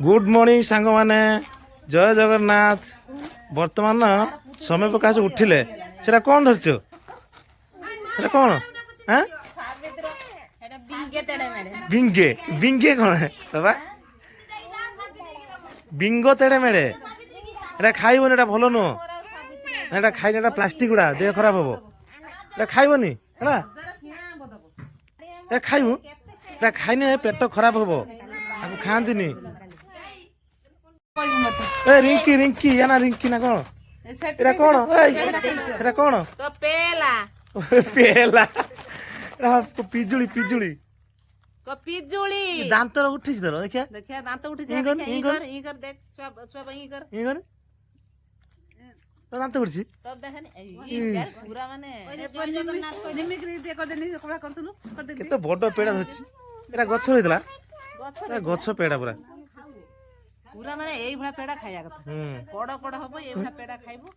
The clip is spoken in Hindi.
गुड मॉर्निंग सांग माने जय जगन्नाथ। वर्तमान समय प्रकाश उठिले सेटा कौन धरछ सेटा कौन हां बिंगे बिंगे कौन है बाबा बिंगो तेड़े मेड़े एटा खाइबो एटा भलो नो एटा खाइले एटा प्लास्टिक गुडा देह खराब हबो एटा खाइबोनी हला ए खाइबो एटा खाइने पेट खराब हबो आको खांदिनी ए रिंकी रिंकी या ना रिंकी ना कौन एटा कौन एटा कौन तो पेला पेला एटा पिजुली पिजुली को पिजुली दांत उठिस धर देखिया देखिया दांत उठी ई कर, ई कर। ई कर देख छुआ ई कर ये कर तो दांत उठिस तब देखनी ई यार पूरा माने निमिक री दे को देनी कोला करतलु कर दे केते बड़ पेड़ा धरछि एटा गछ होइतला गछ पेड़ा पूरा पूरा माने एई भला पेड़ा खाया କଥା बड़ बड़ हबो एई भला पेड़ा खाइबो